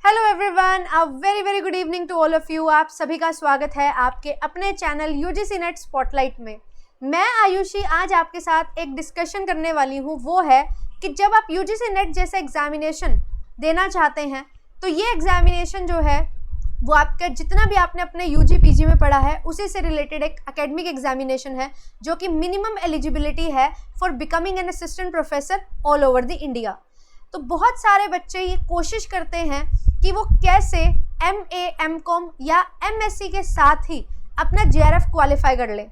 Hello everyone, a very very good evening to all of you. आप सभी का स्वागत है आपके अपने चैनल यूजीसी नेट स्पॉटलाइट में। मैं आयुषी आज आपके साथ एक डिस्कशन करने वाली हूँ। वो है कि जब आप यूजीसी नेट जैसे एग्जामिनेशन देना चाहते हैं तो ये एग्जामिनेशन जो है वो आपका जितना भी आपने अपने यूजी पीजी में पढ़ा है उसी से रिलेटेड एक एकेडमिक एग्जामिनेशन है जो कि मिनिमम एलिजिबिलिटी है for becoming an assistant professor all over the India. तो बहुत सारे बच्चे ये कोशिश करते हैं कि वो कैसे MA, MCOM या MSc के साथ ही अपना JRF क्वालिफाई कर ले।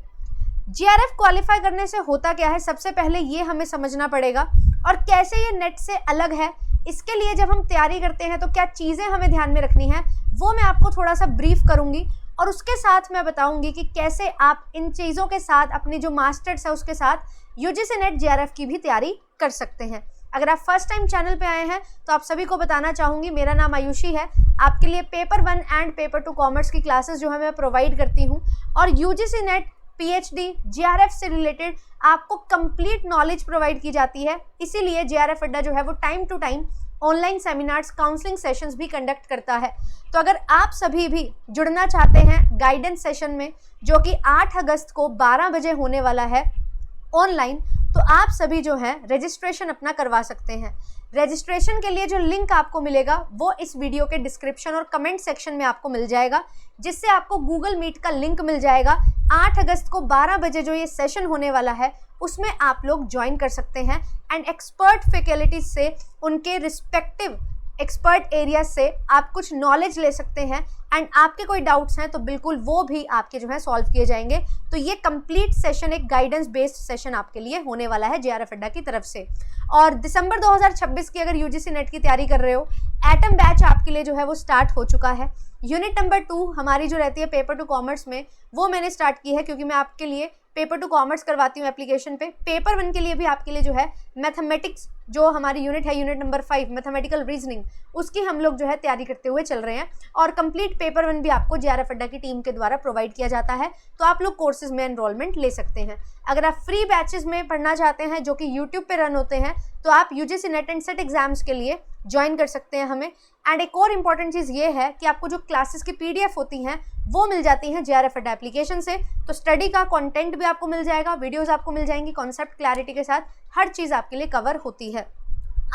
JRF क्वालिफाई करने से होता क्या है, सबसे पहले ये हमें समझना पड़ेगा और कैसे ये नेट से अलग है। इसके लिए जब हम तैयारी करते हैं तो क्या चीज़ें हमें ध्यान में रखनी है वो मैं आपको थोड़ा सा ब्रीफ करूंगी और उसके साथ मैं बताऊंगी कि कैसे आप इन चीज़ों के साथ अपनी जो मास्टर्स है उसके साथ यूजीसी नेट JRF की भी तैयारी कर सकते हैं। अगर आप फर्स्ट टाइम चैनल पे आए हैं तो आप सभी को बताना चाहूँगी, मेरा नाम आयुषी है। आपके लिए पेपर 1 एंड पेपर 2 कॉमर्स की क्लासेस जो है मैं प्रोवाइड करती हूँ और यूजीसी नेट PhD JRF से रिलेटेड आपको कंप्लीट नॉलेज प्रोवाइड की जाती है। इसीलिए JRF अड्डा जो है वो time to time online seminars, counselling sessions भी कंडक्ट करता है। तो अगर आप सभी भी जुड़ना चाहते हैं गाइडेंस सेशन में जो कि 8 अगस्त को 12 बजे होने वाला है ऑनलाइन, तो आप सभी जो हैं रजिस्ट्रेशन अपना करवा सकते हैं। रजिस्ट्रेशन के लिए जो लिंक आपको मिलेगा वो इस वीडियो के डिस्क्रिप्शन और कमेंट सेक्शन में आपको मिल जाएगा, जिससे आपको गूगल मीट का लिंक मिल जाएगा। 8 अगस्त को 12 बजे जो ये सेशन होने वाला है उसमें आप लोग ज्वाइन कर सकते हैं एंड एक्सपर्ट फैकल्टीज से, उनके रिस्पेक्टिव एक्सपर्ट एरिया से आप कुछ नॉलेज ले सकते हैं एंड आपके कोई डाउट्स हैं तो बिल्कुल वो भी आपके जो है सॉल्व किए जाएंगे। तो ये कंप्लीट सेशन एक गाइडेंस बेस्ड सेशन आपके लिए होने वाला है JRF अड्डा की तरफ से। और दिसंबर 2026 की अगर यूजीसी नेट की तैयारी कर रहे हो, एटम बैच आपके लिए जो है वो स्टार्ट हो चुका है। यूनिट नंबर 2 हमारी जो रहती है पेपर 2 कॉमर्स में वो मैंने स्टार्ट की है, क्योंकि मैं आपके लिए पेपर 2 कॉमर्स करवाती हूँ एप्लीकेशन पे। पेपर 1 के लिए भी आपके लिए जो है मैथमेटिक्स जो हमारी यूनिट है, यूनिट नंबर 5 मैथमेटिकल रीजनिंग, उसकी हम लोग जो है तैयारी करते हुए चल रहे हैं और कंप्लीट पेपर 1 भी आपको JRF अड्डा की टीम के द्वारा प्रोवाइड किया जाता है। तो आप लोग कोर्सेज में एनरोलमेंट ले सकते हैं। अगर आप फ्री बैचेस में पढ़ना चाहते हैं जो कि यूट्यूब पे रन होते हैं तो आप UGC net and set exams के लिए ज्वाइन कर सकते हैं हमें। एंड एक और इम्पॉर्टेंट चीज़ ये है कि आपको जो क्लासेस की PDF होती हैं वो मिल जाती हैं JRF अड्डा एप्लीकेशन से। तो स्टडी का कंटेंट भी आपको मिल जाएगा, वीडियोस आपको मिल जाएंगी, कॉन्सेप्ट क्लैरिटी के साथ हर चीज़ आपके लिए कवर होती है।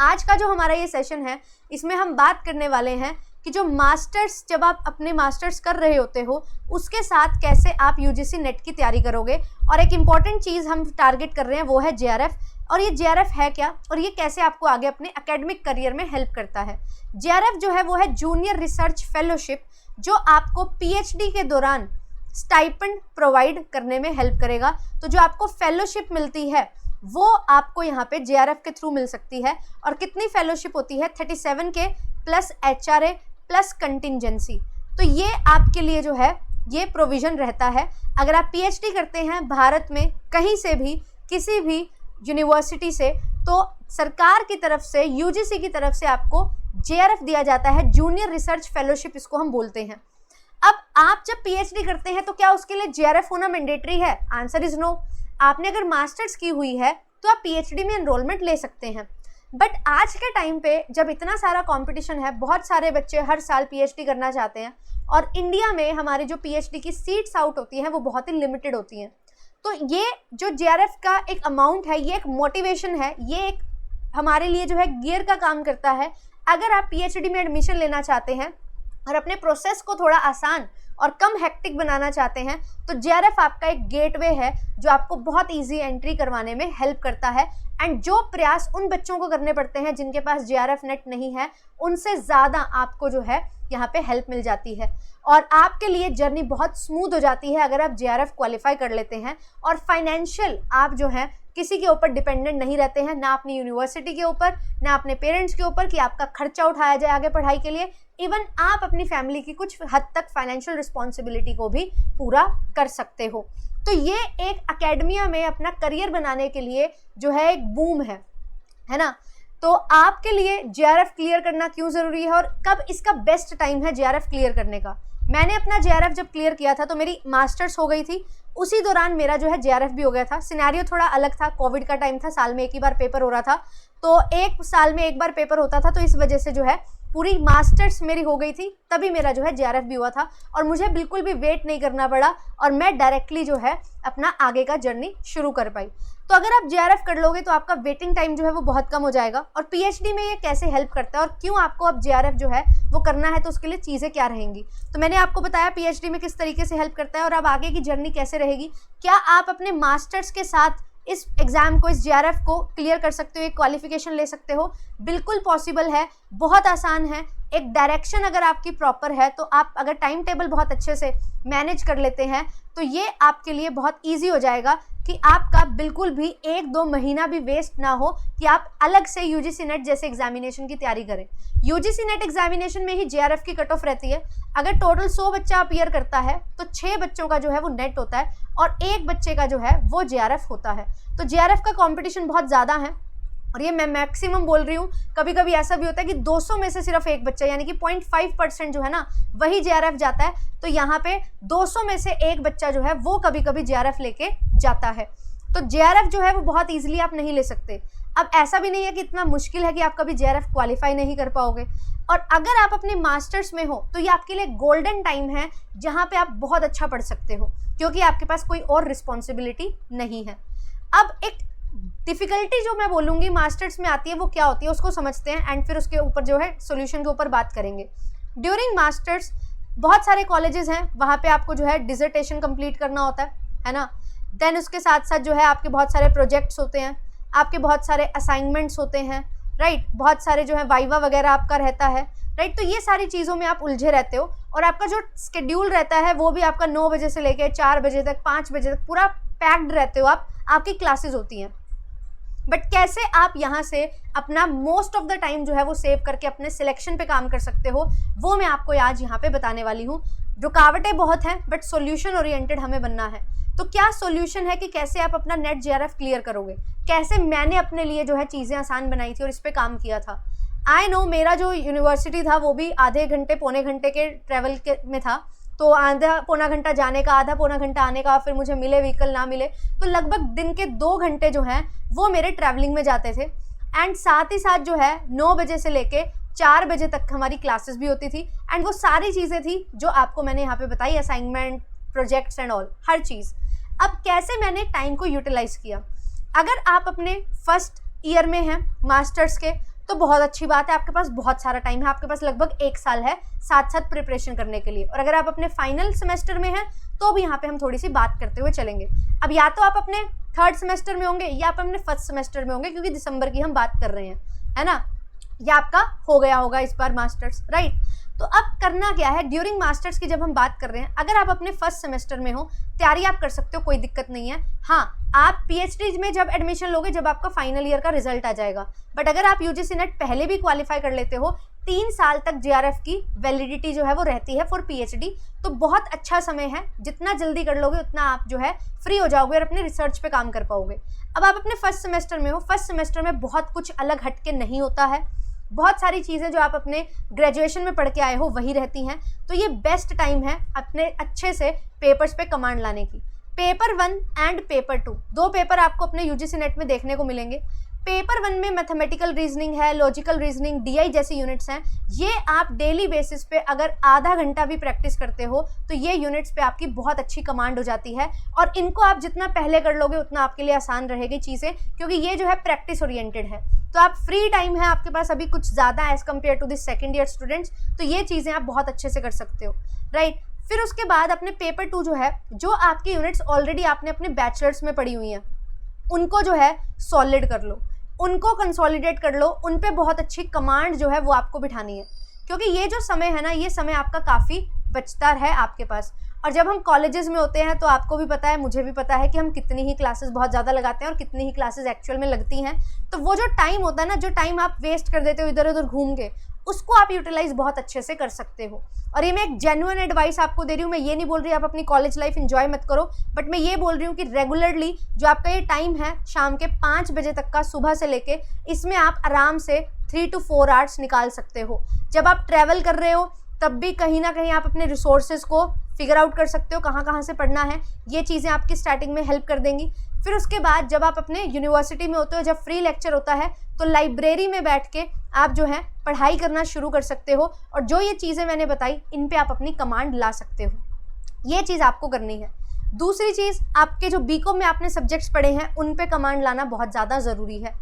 आज का जो हमारा ये सेशन है इसमें हम बात करने वाले हैं कि जो मास्टर्स, जब आप अपने मास्टर्स कर रहे होते हो उसके साथ कैसे आप यूजीसी नेट की तैयारी करोगे। और एक इम्पॉर्टेंट चीज़ हम टारगेट कर रहे हैं वो है JRF। और ये JRF है क्या और ये कैसे आपको आगे अपने एकेडमिक करियर में हेल्प करता है। JRF जो है वो है जूनियर रिसर्च फेलोशिप, जो आपको PhD के दौरान स्टाइपेंड प्रोवाइड करने में हेल्प करेगा। तो जो आपको फेलोशिप मिलती है वो आपको यहाँ पे JRF के थ्रू मिल सकती है। और कितनी फेलोशिप होती है, 37K plus HRA plus contingency. तो ये आपके लिए जो है ये प्रोविज़न रहता है। अगर आप PhD करते हैं भारत में कहीं से भी, किसी भी यूनिवर्सिटी से, तो सरकार की तरफ से, यूजीसी की तरफ से आपको JRF दिया जाता है, जूनियर रिसर्च फेलोशिप इसको हम बोलते हैं। अब आप जब PhD करते हैं तो क्या उसके लिए JRF होना मैंडेटरी है? Answer is no. आपने अगर मास्टर्स की हुई है तो आप PhD में एनरोलमेंट ले सकते हैं। बट आज के टाइम पे जब इतना सारा कंपटीशन है, बहुत सारे बच्चे हर साल PhD करना चाहते हैं और इंडिया में हमारी जो PhD की सीट्स आउट होती हैं वो बहुत ही लिमिटेड होती हैं। तो ये जो JRF का एक अमाउंट है, ये एक मोटिवेशन है, ये एक हमारे लिए जो है गियर का काम करता है। अगर आप PhD में एडमिशन लेना चाहते हैं और अपने प्रोसेस को थोड़ा आसान और कम हेक्टिक बनाना चाहते हैं तो JRF आपका एक गेटवे है जो आपको बहुत इजी एंट्री करवाने में हेल्प करता है। एंड जो प्रयास उन बच्चों को करने पड़ते हैं जिनके पास JRF नेट नहीं है, उनसे ज़्यादा आपको जो है यहाँ पे हेल्प मिल जाती है और आपके लिए जर्नी बहुत स्मूथ हो जाती है अगर आप JRF क्वालिफाई कर लेते हैं। और फाइनेंशियल आप जो है किसी के ऊपर डिपेंडेंट नहीं रहते हैं, ना अपनी यूनिवर्सिटी के ऊपर, ना अपने पेरेंट्स के ऊपर कि आपका खर्चा उठाया जाए आगे पढ़ाई के लिए। इवन आप अपनी फैमिली की कुछ हद तक फाइनेंशियल रिस्पॉन्सिबिलिटी को भी पूरा कर सकते हो। तो ये एक एकेडमिया में अपना करियर बनाने के लिए जो है एक बूम है ना। तो आपके लिए JRF क्लियर करना क्यों ज़रूरी है और कब इसका बेस्ट टाइम है JRF क्लियर करने का। मैंने अपना JRF जब क्लियर किया था तो मेरी मास्टर्स हो गई थी, उसी दौरान मेरा जो है JRF भी हो गया था। सिनेरियो थोड़ा अलग था, कोविड का टाइम था, साल में एक ही बार पेपर हो रहा था, तो एक साल में एक बार पेपर होता था, तो इस वजह से जो है पूरी मास्टर्स मेरी हो गई थी तभी मेरा जो है JRF भी हुआ था, और मुझे बिल्कुल भी वेट नहीं करना पड़ा और मैं डायरेक्टली जो है अपना आगे का जर्नी शुरू कर पाई। तो अगर आप JRF कर लोगे तो आपका वेटिंग टाइम जो है वो बहुत कम हो जाएगा। और PhD में ये कैसे हेल्प करता है और क्यों आपको अब JRF जो है वो करना है, तो उसके लिए चीज़ें क्या रहेंगी, तो मैंने आपको बताया PhD में किस तरीके से हेल्प करता है और अब आगे की जर्नी कैसे रहेगी। क्या आप अपने मास्टर्स के साथ इस एग्ज़ाम को, इस JRF को क्लियर कर सकते हो, एक क्वालिफिकेशन ले सकते हो? बिल्कुल पॉसिबल है, बहुत आसान है। एक डायरेक्शन अगर आपकी प्रॉपर है तो आप अगर टाइम टेबल बहुत अच्छे से मैनेज कर लेते हैं तो ये आपके लिए बहुत ईजी हो जाएगा कि आपका बिल्कुल भी 1-2 महीना भी वेस्ट ना हो कि आप अलग से UGC नेट जैसे एग्जामिनेशन की तैयारी करें। UGC नेट एग्जामिनेशन में ही JRF की कट ऑफ रहती है। अगर टोटल 100 बच्चा अपीयर करता है तो 6 बच्चों का जो है वो नेट होता है और 1 बच्चे का जो है वो JRF होता है। तो JRF का कॉम्पिटिशन बहुत ज़्यादा है और ये मैं मैक्सिमम बोल रही हूँ। कभी कभी ऐसा भी होता है कि 200 में से सिर्फ एक बच्चा यानी कि 0.5% जो है ना वही JRF जाता है। तो यहाँ पे 200 में से एक बच्चा जो है वो कभी कभी JRF लेके जाता है। तो JRF जो है वो बहुत ईजिली आप नहीं ले सकते। अब ऐसा भी नहीं है कि इतना मुश्किल है कि आप कभी JRF क्वालिफाई नहीं कर पाओगे। और अगर आप अपने मास्टर्स में हो तो ये आपके लिए गोल्डन टाइम है जहाँ पे आप बहुत अच्छा पढ़ सकते हो, क्योंकि आपके पास कोई और रिस्पॉन्सिबिलिटी नहीं है। अब एक डिफ़िकल्टी जो मैं बोलूँगी मास्टर्स में आती है वो क्या होती है उसको समझते हैं एंड फिर उसके ऊपर जो है सॉल्यूशन के ऊपर बात करेंगे। ड्यूरिंग मास्टर्स बहुत सारे कॉलेजेस हैं, वहाँ पे आपको जो है डिसर्टेशन कंप्लीट करना होता है ना। देन उसके साथ साथ जो है आपके बहुत सारे प्रोजेक्ट्स होते हैं, आपके बहुत सारे असाइनमेंट्स होते हैं, राइट। बहुत सारे जो है वाइवा वगैरह आपका रहता है, राइट। तो ये सारी चीज़ों में आप उलझे रहते हो और आपका जो शेड्यूल रहता है वो भी आपका 9 बजे से लेकर 4 बजे तक, 5 बजे तक पूरा पैक्ड रहते हो आप, आपकी क्लासेस होती हैं। बट कैसे आप यहाँ से अपना मोस्ट ऑफ द टाइम जो है वो सेव करके अपने सिलेक्शन पे काम कर सकते हो वो मैं आपको आज यहाँ पे बताने वाली हूँ। रुकावटें बहुत हैं बट सॉल्यूशन ओरिएंटेड हमें बनना है। तो क्या सॉल्यूशन है कि कैसे आप अपना नेट JRF क्लियर करोगे, कैसे मैंने अपने लिए जो है चीज़ें आसान बनाई थी और इस पर काम किया था। आई नो मेरा जो यूनिवर्सिटी था वो भी आधे घंटे पौने घंटे के ट्रैवल के में था, तो आधा पौना घंटा जाने का, आधा पौना घंटा आने का, फिर मुझे मिले व्हीकल ना मिले तो लगभग दिन के 2 घंटे जो हैं वो मेरे ट्रैवलिंग में जाते थे। एंड साथ ही साथ जो है 9 बजे से लेके 4 बजे तक हमारी क्लासेस भी होती थी एंड वो सारी चीज़ें थी जो आपको मैंने यहाँ पे बताई, असाइनमेंट, प्रोजेक्ट्स एंड ऑल, हर चीज़। अब कैसे मैंने टाइम को यूटिलाइज़ किया, अगर आप अपने फर्स्ट ईयर में हैं मास्टर्स के तो बहुत अच्छी बात है, आपके पास बहुत सारा टाइम है, आपके पास लगभग 1 साल है साथ साथ प्रिपरेशन करने के लिए। और अगर आप अपने फाइनल सेमेस्टर में हैं तो भी यहाँ पे हम थोड़ी सी बात करते हुए चलेंगे। अब या तो आप अपने 3rd सेमेस्टर में होंगे या आप अपने 1st सेमेस्टर में होंगे, क्योंकि दिसंबर की हम बात कर रहे हैं, है ना। या आपका हो गया होगा इस बार मास्टर्स, राइट। तो अब करना क्या है, ड्यूरिंग मास्टर्स की जब हम बात कर रहे हैं, अगर आप अपने 1st सेमेस्टर में हो तैयारी आप कर सकते हो, कोई दिक्कत नहीं है। हाँ, आप PhD में जब एडमिशन लोगे जब आपका फाइनल ईयर का रिजल्ट आ जाएगा। बट अगर आप UGC नेट पहले भी क्वालिफाई कर लेते हो, 3 साल तक JRF की वैलिडिटी जो है वो रहती है फॉर PhD, तो बहुत अच्छा समय है। जितना जल्दी कर लोगे उतना आप जो है फ्री हो जाओगे और अपने रिसर्च पे काम कर पाओगे। अब आप अपने 1st सेमेस्टर में हो, 1st सेमेस्टर में बहुत कुछ अलग हटके नहीं होता है, बहुत सारी चीज़ें जो आप अपने ग्रेजुएशन में पढ़ के आए हो वही रहती हैं। तो ये बेस्ट टाइम है अपने अच्छे से पेपर्स पे कमांड लाने की। पेपर 1 एंड पेपर 2 2 पेपर आपको अपने UGC नेट में देखने को मिलेंगे। पेपर 1 में मैथमेटिकल रीजनिंग है, लॉजिकल रीजनिंग, DI जैसी यूनिट्स हैं। ये आप डेली बेसिस पे अगर आधा घंटा भी प्रैक्टिस करते हो तो ये यूनिट्स पे आपकी बहुत अच्छी कमांड हो जाती है और इनको आप जितना पहले कर लोगे उतना आपके लिए आसान रहेगी चीज़ें, क्योंकि ये जो है प्रैक्टिस ओरिएंटेड है। तो आप फ्री टाइम है आपके पास अभी कुछ ज़्यादा as compared to this 2nd year students, तो ये चीज़ें आप बहुत अच्छे से कर सकते हो, राइट। फिर उसके बाद अपने पेपर 2 जो है, जो आपकी यूनिट्स ऑलरेडी आपने अपने बैचलर्स में पढ़ी हुई हैं उनको जो है सॉलिड कर लो, उनको कंसोलिडेट कर लो, उन पे बहुत अच्छी कमांड जो है वो आपको बिठानी है, क्योंकि ये जो समय है ना, ये समय आपका काफ़ी बचता है आपके पास। और जब हम कॉलेजेस में होते हैं तो आपको भी पता है, मुझे भी पता है कि हम कितनी ही क्लासेस बहुत ज़्यादा लगाते हैं और कितनी ही क्लासेस एक्चुअल में लगती हैं। तो वो जो टाइम होता है ना, जो टाइम आप वेस्ट कर देते हो इधर उधर घूम के, उसको आप यूटिलाइज बहुत अच्छे से कर सकते हो। और ये मैं एक जेन्युइन एडवाइस आपको दे रही हूँ। मैं ये नहीं बोल रही आप अपनी कॉलेज लाइफ एंजॉय मत करो, बट मैं ये बोल रही हूँ कि रेगुलरली जो आपका ये टाइम है शाम के 5 बजे तक का, सुबह से लेके, इसमें आप आराम से 3 to 4 आवर्स निकाल सकते हो। जब आप ट्रैवल कर रहे हो तब भी कहीं ना कहीं आप अपने रिसोर्सेज को फिगर आउट कर सकते हो कहाँ कहाँ से पढ़ना है। ये चीज़ें आपकी स्टार्टिंग में हेल्प कर देंगी। फिर उसके बाद जब आप अपने यूनिवर्सिटी में होते हो, जब फ्री लेक्चर होता है, तो लाइब्रेरी में बैठ के आप जो है पढ़ाई करना शुरू कर सकते हो, और जो ये चीज़ें मैंने बताई इन पे आप अपनी कमांड ला सकते हो। ये चीज़ आपको करनी है। दूसरी चीज़, आपके जो बीकॉम में आपने सब्जेक्ट्स पढ़े हैं उन पे कमांड लाना बहुत ज़्यादा ज़रूरी है।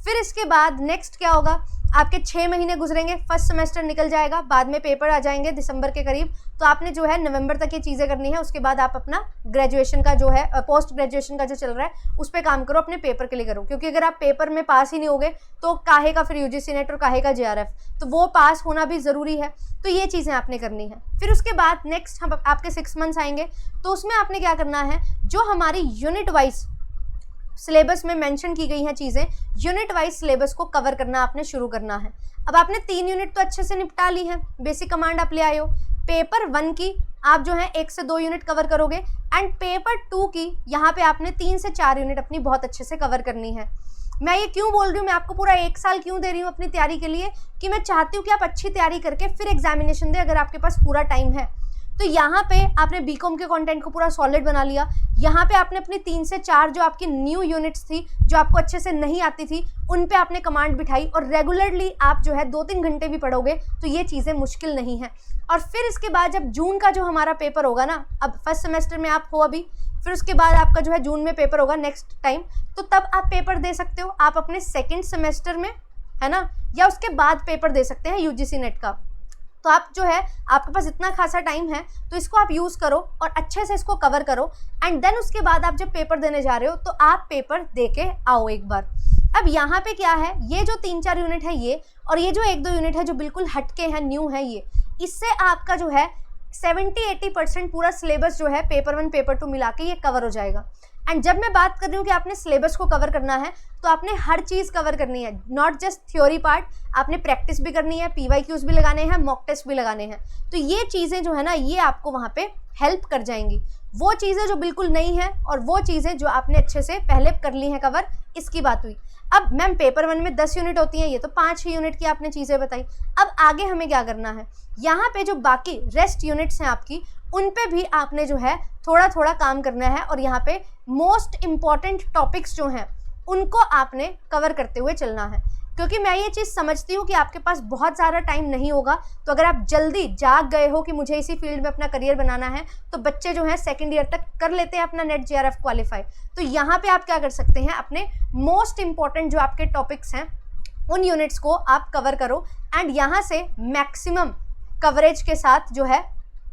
फिर इसके बाद नेक्स्ट क्या होगा, आपके 6 महीने गुजरेंगे, फर्स्ट सेमेस्टर निकल जाएगा, बाद में पेपर आ जाएंगे दिसंबर के करीब, तो आपने जो है नवंबर तक ये चीज़ें करनी है। उसके बाद आप अपना ग्रेजुएशन का जो है पोस्ट ग्रेजुएशन का जो चल रहा है उस पर काम करो, अपने पेपर के लिए करो, क्योंकि अगर आप पेपर में पास ही नहीं होगे तो काहे का फिर यूजीसी नेट और काहे का JRF, तो वो पास होना भी ज़रूरी है। तो ये चीज़ें आपने करनी है। फिर उसके बाद नेक्स्ट हम आपके 6 मंथ्स आएंगे, तो उसमें आपने क्या करना है, जो हमारी यूनिट वाइज सिलेबस में मेंशन की गई हैं चीज़ें, यूनिट वाइज सिलेबस को कवर करना आपने शुरू करना है। अब आपने 3 यूनिट तो अच्छे से निपटा ली हैं, बेसिक कमांड आप ले आए हो। पेपर 1 की आप जो है 1 से 2 यूनिट कवर करोगे, एंड पेपर 2 की यहाँ पे आपने 3 से 4 यूनिट अपनी बहुत अच्छे से कवर करनी है। मैं ये क्यों बोल रही हूँ, मैं आपको पूरा 1 साल क्यों दे रही हूँ अपनी तैयारी के लिए, कि मैं चाहती हूँ कि आप अच्छी तैयारी करके फिर एग्जामिनेशन दें अगर आपके पास पूरा टाइम है। तो यहाँ पे आपने बीकॉम के कंटेंट को पूरा सॉलिड बना लिया। यहाँ पे आपने अपनी 3 से 4 जो आपकी न्यू यूनिट्स थी, जो आपको अच्छे से नहीं आती थी, उन पे आपने कमांड बिठाई, और रेगुलरली आप जो है 2-3 घंटे भी पढ़ोगे तो ये चीज़ें मुश्किल नहीं हैं। और फिर इसके बाद जब जून का जो हमारा पेपर होगा ना, अब फर्स्ट सेमेस्टर में आप हो अभी, फिर उसके बाद आपका जो है जून में पेपर होगा नेक्स्ट टाइम, तो तब आप पेपर दे सकते हो आप अपने सेकेंड सेमेस्टर में, है ना, या उसके बाद पेपर दे सकते हैं यूजीसी नेट का। तो आप जो है, आपके पास इतना खासा टाइम है तो इसको आप यूज़ करो और अच्छे से इसको कवर करो, एंड देन उसके बाद आप जब पेपर देने जा रहे हो तो आप पेपर दे के आओ एक बार। अब यहाँ पे क्या है, ये जो 3-4 यूनिट है ये, और ये जो 1-2 यूनिट है जो बिल्कुल हटके हैं, न्यू है ये, इससे आपका जो है 70-80% पूरा सिलेबस जो है पेपर 1 पेपर 2 मिला के ये कवर हो जाएगा। एंड जब मैं बात कर रही हूँ कि आपने सिलेबस को कवर करना है, तो आपने हर चीज़ कवर करनी है, नॉट जस्ट थ्योरी पार्ट, आपने प्रैक्टिस भी करनी है, PYQs भी लगाने हैं, मॉक टेस्ट भी लगाने हैं। तो ये चीज़ें जो है ना, ये आपको वहाँ पे हेल्प कर जाएंगी। वो चीज़ें जो बिल्कुल नहीं है और वो चीज़ें जो आपने अच्छे से पहले कर ली हैं कवर, इसकी बात हुई। अब मैम पेपर 1 में 10 यूनिट होती हैं, ये तो 5 ही यूनिट की आपने चीज़ें बताई। अब आगे हमें क्या करना है, यहाँ पे जो बाकी रेस्ट यूनिट्स हैं आपकी, उन पे भी आपने जो है थोड़ा थोड़ा काम करना है, और यहाँ पे मोस्ट इम्पॉर्टेंट टॉपिक्स जो हैं उनको आपने कवर करते हुए चलना है। क्योंकि मैं ये चीज़ समझती हूँ कि आपके पास बहुत ज़्यादा टाइम नहीं होगा, तो अगर आप जल्दी जाग गए हो कि मुझे इसी फील्ड में अपना करियर बनाना है, तो बच्चे जो हैं 2nd ईयर तक कर लेते हैं अपना नेट JRF क्वालिफाई। तो यहाँ पे आप क्या कर सकते हैं, अपने मोस्ट इम्पॉर्टेंट जो आपके टॉपिक्स हैं उन यूनिट्स को आप कवर करो, एंड यहाँ से मैक्सिमम कवरेज के साथ जो है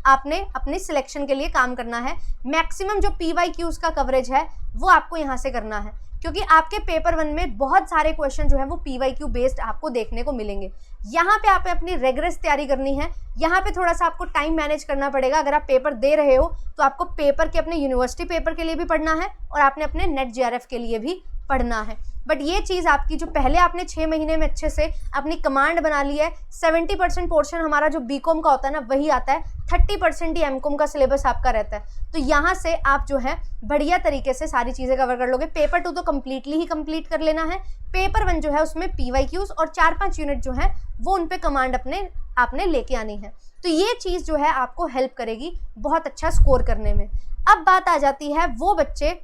आपने अपनी सिलेक्शन के लिए काम करना है। मैक्सिमम जो PYQs का कवरेज है वो आपको यहाँ से करना है, क्योंकि आपके पेपर 1 में बहुत सारे क्वेश्चन जो है वो PYQ बेस्ड आपको देखने को मिलेंगे। यहाँ पे आपने अपनी रेगुलर तैयारी करनी है, यहाँ पे थोड़ा सा आपको टाइम मैनेज करना पड़ेगा। अगर आप पेपर दे रहे हो तो आपको पेपर के अपने यूनिवर्सिटी पेपर के लिए भी पढ़ना है, और आपने अपने नेट JRF के लिए भी पढ़ना है। बट ये चीज़ आपकी जो पहले आपने 6 महीने में अच्छे से अपनी कमांड बना ली है, 70% पोर्शन हमारा जो बीकॉम का होता है ना वही आता है, 30% ही एमकॉम का सिलेबस आपका रहता है। तो यहाँ से आप जो है बढ़िया तरीके से सारी चीज़ें कवर कर लोगे। पेपर 2 तो कम्प्लीटली ही कंप्लीट कर लेना है, पेपर 1 जो है उसमें PYQs और 4-5 यूनिट जो है वो उन पे कमांड आपने लेके आनी है। तो ये चीज़ जो है आपको हेल्प करेगी बहुत अच्छा स्कोर करने में। अब बात आ जाती है वो बच्चे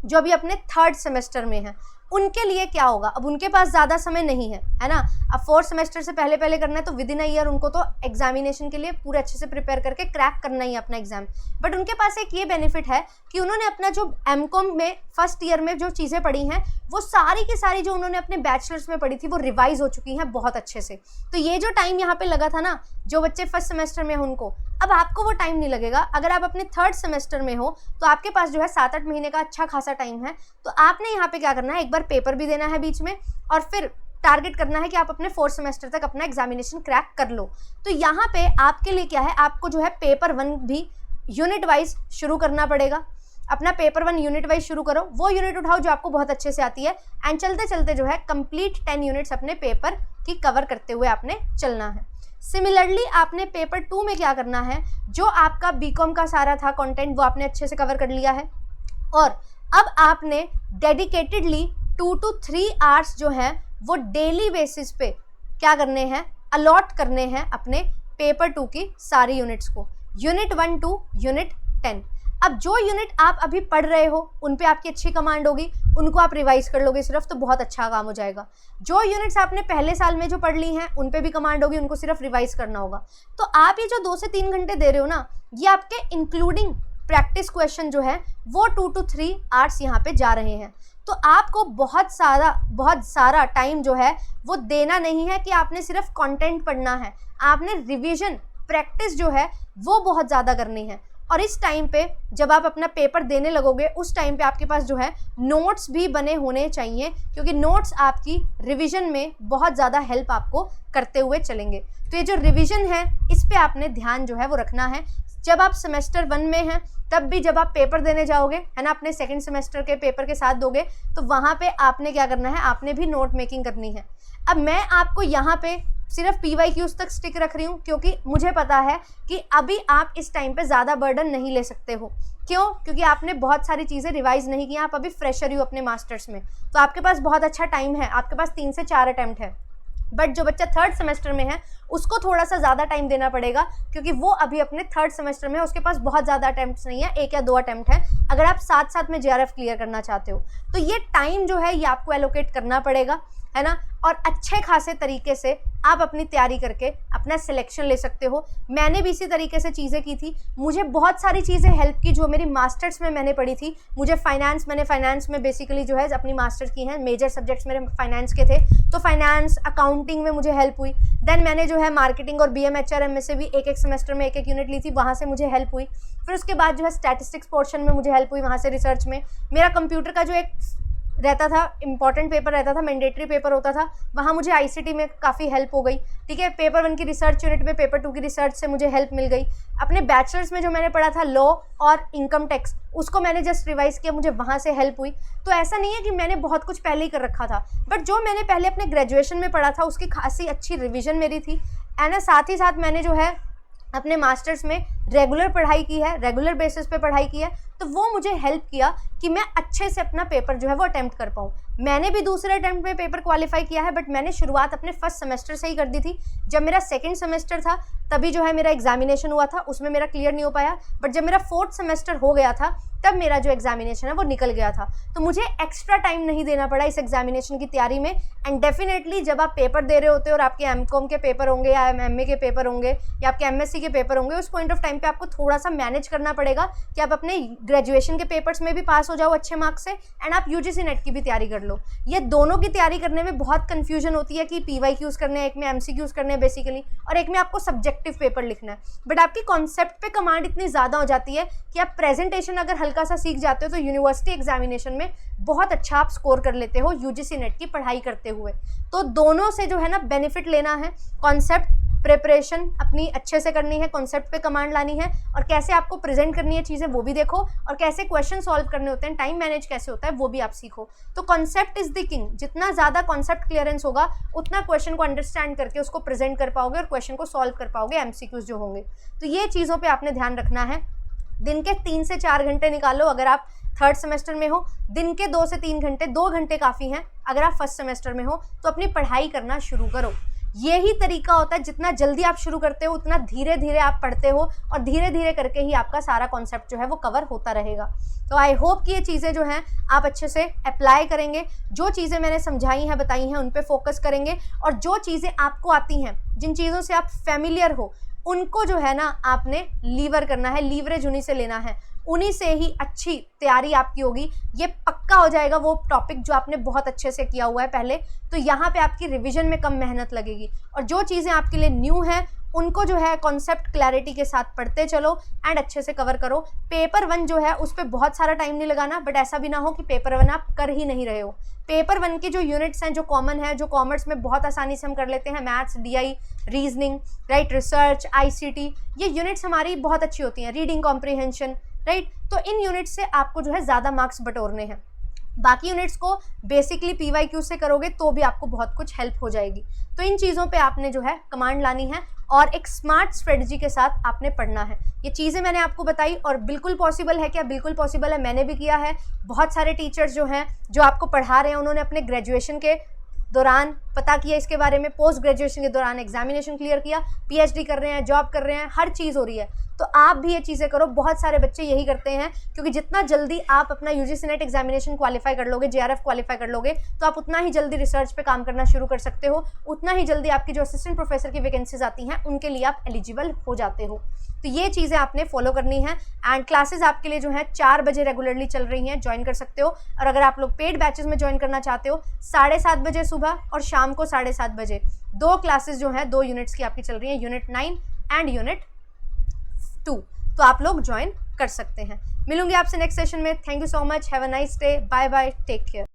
जो अभी अपने 3rd सेमेस्टर में हैं, उनके लिए क्या होगा। अब उनके पास ज़्यादा समय नहीं है, है ना। अब 4th सेमेस्टर से पहले करना है, तो विद इन अ ईयर उनको तो एग्जामिनेशन के लिए पूरे अच्छे से प्रिपेयर करके क्रैक करना ही अपना एग्जाम। बट उनके पास एक ये बेनिफिट है कि उन्होंने अपना जो एमकॉम में फर्स्ट ईयर में जो चीज़ें पढ़ी हैं वो सारी की सारी जो उन्होंने अपने बैचलर्स में पढ़ी थी वो रिवाइज हो चुकी हैं बहुत अच्छे से। तो ये जो टाइम यहाँ पे लगा था ना, जो बच्चे फर्स्ट सेमेस्टर में हैं उनको, अब आपको वो टाइम नहीं लगेगा। अगर आप अपने 3rd सेमेस्टर में हो तो आपके पास जो है 7-8 महीने का अच्छा खासा टाइम है। तो आपने यहाँ पे क्या करना है, एक बार पेपर भी देना है बीच में, और फिर टारगेट करना है कि आप अपने 4th सेमेस्टर तक अपना एग्जामिनेशन क्रैक कर लो। तो यहाँ पे आपके लिए क्या है, आपको जो है पेपर 1 भी यूनिट वाइज शुरू करना पड़ेगा। अपना पेपर 1 यूनिट वाइज शुरू करो, वो यूनिट उठाओ जो आपको बहुत अच्छे से आती है, एंड चलते चलते जो है कंप्लीट 10 यूनिट्स अपने पेपर की कवर करते हुए आपने चलना है। सिमिलरली आपने पेपर 2 में क्या करना है, जो आपका बीकॉम का सारा था कंटेंट वो आपने अच्छे से कवर कर लिया है, और अब आपने डेडिकेटेडली 2 to 3 आवर्स जो हैं वो डेली बेसिस पे क्या करने हैं, अलॉट करने हैं अपने पेपर 2 की सारी यूनिट्स को। Unit 1 to unit 10। अब जो यूनिट आप अभी पढ़ रहे हो उन पे आपकी अच्छी कमांड होगी, उनको आप रिवाइज कर लोगे सिर्फ, तो बहुत अच्छा काम हो जाएगा। जो यूनिट्स आपने पहले साल में जो पढ़ ली हैं उन पे भी कमांड होगी, उनको सिर्फ रिवाइज करना होगा। तो आप ये जो 2 से 3 घंटे दे रहे हो ना, ये आपके इंक्लूडिंग प्रैक्टिस क्वेश्चन जो है वो 2 to 3 आवर्स यहाँ पे जा रहे हैं। तो आपको बहुत सारा टाइम जो है वो देना नहीं है कि आपने सिर्फ कंटेंट पढ़ना है, आपने रिवीजन प्रैक्टिस जो है वो बहुत ज़्यादा करनी है। और इस टाइम पे जब आप अपना पेपर देने लगोगे उस टाइम पे आपके पास जो है नोट्स भी बने होने चाहिए, क्योंकि नोट्स आपकी रिवीजन में बहुत ज़्यादा हेल्प आपको करते हुए चलेंगे। तो ये जो रिवीजन है इस पे आपने ध्यान जो है वो रखना है। जब आप सेमेस्टर 1 में हैं तब भी जब आप पेपर देने जाओगे है ना, अपने सेकंड सेमेस्टर के पेपर के साथ दोगे, तो वहाँ पे आपने क्या करना है, आपने भी नोट मेकिंग करनी है। अब मैं आपको यहाँ पे सिर्फ PYQs तक स्टिक रख रही हूँ, क्योंकि मुझे पता है कि अभी आप इस टाइम पे ज़्यादा बर्डन नहीं ले सकते हो। क्यों? क्योंकि आपने बहुत सारी चीज़ें रिवाइज नहीं की, आप अभी फ्रेशर हो अपने मास्टर्स में, तो आपके पास बहुत अच्छा टाइम है, आपके पास 3 से 4 अटैम्प्ट है। बट जो बच्चा 3rd सेमेस्टर में है उसको थोड़ा सा ज़्यादा टाइम देना पड़ेगा, क्योंकि वो अभी अपने 3rd सेमेस्टर में है, उसके पास बहुत ज़्यादा अटैम्प्ट्स नहीं है, 1 या 2 अटैम्प्ट है, अगर आप साथ साथ में JRF क्लियर करना चाहते हो। तो ये टाइम जो है ये आपको एलोकेट करना पड़ेगा, है ना, और अच्छे खासे तरीके से आप अपनी तैयारी करके अपना सिलेक्शन ले सकते हो। मैंने भी इसी तरीके से चीज़ें की थी, मुझे बहुत सारी चीज़ें हेल्प की जो मेरी मास्टर्स में मैंने पढ़ी थी। मैंने फाइनेंस में बेसिकली जो है अपनी मास्टर्स की हैं, मेजर सब्जेक्ट्स मेरे फाइनेंस के थे, तो फाइनेंस अकाउंटिंग में मुझे हेल्प हुई। देन मैंने जो है मार्केटिंग और BMHRM में से भी एक सेमेस्टर में एक यूनिट ली थी, वहाँ से मुझे हेल्प हुई। फिर उसके बाद जो है स्टैटिस्टिक्स पोर्शन में मुझे हेल्प हुई, वहाँ से रिसर्च में मेरा कंप्यूटर का जो एक रहता था, इंपॉर्टेंट पेपर रहता था, मैंडेटरी पेपर होता था, वहाँ मुझे ICT में काफ़ी हेल्प हो गई। ठीक है, पेपर 1 की रिसर्च यूनिट में पेपर 2 की रिसर्च से मुझे हेल्प मिल गई। अपने बैचलर्स में जो मैंने पढ़ा था लॉ और इनकम टैक्स, उसको मैंने जस्ट रिवाइज किया, मुझे वहाँ से हेल्प हुई। तो ऐसा नहीं है कि मैंने बहुत कुछ पहले ही कर रखा था, बट जो मैंने पहले अपने ग्रेजुएशन में पढ़ा था उसकी खासी अच्छी रिविज़न मेरी थी। एंड साथ ही साथ मैंने जो है अपने मास्टर्स में रेगुलर पढ़ाई की है, रेगुलर बेसिस पे पढ़ाई की है, तो वो मुझे हेल्प किया कि मैं अच्छे से अपना पेपर जो है वो अटेम्प्ट कर पाऊँ। मैंने भी दूसरे अटेम्प्ट में पेपर क्वालिफाई किया है, बट मैंने शुरुआत अपने 1st सेमेस्टर से ही कर दी थी। जब मेरा 2nd सेमेस्टर था तभी जो है मेरा एग्जामिनेशन हुआ था, उसमें मेरा क्लियर नहीं हो पाया, बट जब मेरा 4th सेमेस्टर हो गया था तब मेरा जो एग्जामिनेशन है वो निकल गया था। तो मुझे एक्स्ट्रा टाइम नहीं देना पड़ा इस एग्जामिनेशन की तैयारी में। एंड डेफिनेटली जब आप पेपर दे रहे होते हो और आपके MCOM के पेपर होंगे या MA के पेपर होंगे या आपके MSc के पेपर होंगे, उस पॉइंट ऑफ टाइम पे आपको थोड़ा सा मैनेज करना पड़ेगा कि आप अपने ग्रेजुएशन के पेपर्स में भी पास हो जाओ अच्छे मार्क्स से, एंड आप UGC नेट की भी तैयारी कर लो। ये दोनों की तैयारी करने में बहुत कन्फ्यूजन होती है कि PYQs करने हैं, एक में MCQs करने हैं बेसिकली, और एक में आपको सब्जेक्टिव पेपर लिखना है। बट आपकी कॉन्सेप्ट पे कमांड इतनी ज़्यादा हो जाती है कि आप प्रेजेंटेशन अगर हल्का सा सीख जाते हो तो यूनिवर्सिटी एग्जामिनेशन में बहुत अच्छा आप स्कोर कर लेते हो UGC नेट की पढ़ाई करते हुए। तो दोनों से जो है ना बेनिफिट लेना है। कॉन्सेप्ट प्रिपरेशन अपनी अच्छे से करनी है, कॉन्सेप्ट पे कमांड लानी है, और कैसे आपको प्रेजेंट करनी है चीज़ें वो भी देखो, और कैसे क्वेश्चन सॉल्व करने होते हैं, टाइम मैनेज कैसे होता है वो भी आप सीखो। तो कॉन्सेप्ट इज द किंग। जितना ज़्यादा कॉन्सेप्ट क्लियरेंस होगा उतना क्वेश्चन को अंडरस्टैंड करके उसको प्रेजेंट कर पाओगे और क्वेश्चन को सॉल्व कर पाओगे, MCQs जो होंगे। तो ये चीज़ों पर आपने ध्यान रखना है। दिन के 3 से 4 घंटे निकालो अगर आप 3rd सेमेस्टर में हो, दिन के 2 से 3 घंटे, 2 घंटे काफ़ी हैं अगर आप 1st सेमेस्टर में हो, तो अपनी पढ़ाई करना शुरू करो। यही तरीका होता है, जितना जल्दी आप शुरू करते हो उतना धीरे धीरे आप पढ़ते हो, और धीरे धीरे करके ही आपका सारा कॉन्सेप्ट जो है वो कवर होता रहेगा। तो आई होप कि ये चीज़ें जो हैं आप अच्छे से अप्लाई करेंगे। जो चीज़ें मैंने समझाई हैं, बताई हैं, उन पे फोकस करेंगे, और जो चीज़ें आपको आती हैं, जिन चीज़ों से आप फेमिलियर हो, उनको जो है ना आपने लीवर करना है, लीवरेज उन्हीं से लेना है, उन्हीं से ही अच्छी तैयारी आपकी होगी। ये पक्का हो जाएगा वो टॉपिक जो आपने बहुत अच्छे से किया हुआ है पहले, तो यहाँ पे आपकी रिवीजन में कम मेहनत लगेगी। और जो चीज़ें आपके लिए न्यू हैं उनको जो है कॉन्सेप्ट क्लैरिटी के साथ पढ़ते चलो एंड अच्छे से कवर करो। पेपर 1 जो है उस पर बहुत सारा टाइम नहीं लगाना, बट ऐसा भी ना हो कि पेपर 1 आप कर ही नहीं रहे हो। पेपर 1 की जो यूनिट्स हैं, जो कॉमन है, जो कॉमर्स में बहुत आसानी से हम कर लेते हैं, maths, DI, reasoning, right, research, ICT, ये यूनिट्स हमारी बहुत अच्छी होती हैं, रीडिंग कॉम्प्रीहेंशन, राइट। तो इन यूनिट से आपको जो है ज़्यादा मार्क्स बटोरने हैं। बाकी यूनिट्स को बेसिकली PYQ से करोगे तो भी आपको बहुत कुछ हेल्प हो जाएगी। तो इन चीज़ों पे आपने जो है कमांड लानी है और एक स्मार्ट स्ट्रेटजी के साथ आपने पढ़ना है। ये चीज़ें मैंने आपको बताई, और बिल्कुल पॉसिबल है क्या? बिल्कुल पॉसिबल है, मैंने भी किया है। बहुत सारे टीचर्स जो हैं जो आपको पढ़ा रहे हैं, उन्होंने अपने ग्रेजुएशन के दौरान पता किया इसके बारे में, पोस्ट ग्रेजुएशन के दौरान एग्जामिनेशन क्लियर किया, पीएचडी कर रहे हैं, जॉब कर रहे हैं, हर चीज़ हो रही है। तो आप भी ये चीज़ें करो। बहुत सारे बच्चे यही करते हैं, क्योंकि जितना जल्दी आप अपना यूजीसी नेट एग्जामिनेशन क्वालिफाई कर लोगे, जेआरएफ क्वालिफाई कर लोगे, तो आप उतना ही जल्दी रिसर्च पे काम करना शुरू कर सकते हो, उतना ही जल्दी आपकी जो असिस्टेंट प्रोफेसर की वैकेंसीज आती हैं उनके लिए आप एलिजिबल हो जाते हो। तो ये चीज़ें आपने फॉलो करनी है। एंड क्लासेस आपके लिए जो है 4 बजे रेगुलरली चल रही हैं, ज्वाइन कर सकते हो। और अगर आप लोग पेड बैचेस में ज्वाइन करना चाहते हो, 7:30 बजे सुबह और शाम को 7:30 बजे 2 क्लासेस जो हैं 2 यूनिट्स की आपकी चल रही हैं, यूनिट 9 एंड यूनिट 2। तो आप लोग ज्वाइन कर सकते हैं। मिलूंगी आपसे नेक्स्ट सेशन में। Thank you so much, have a nice day, bye bye, take care.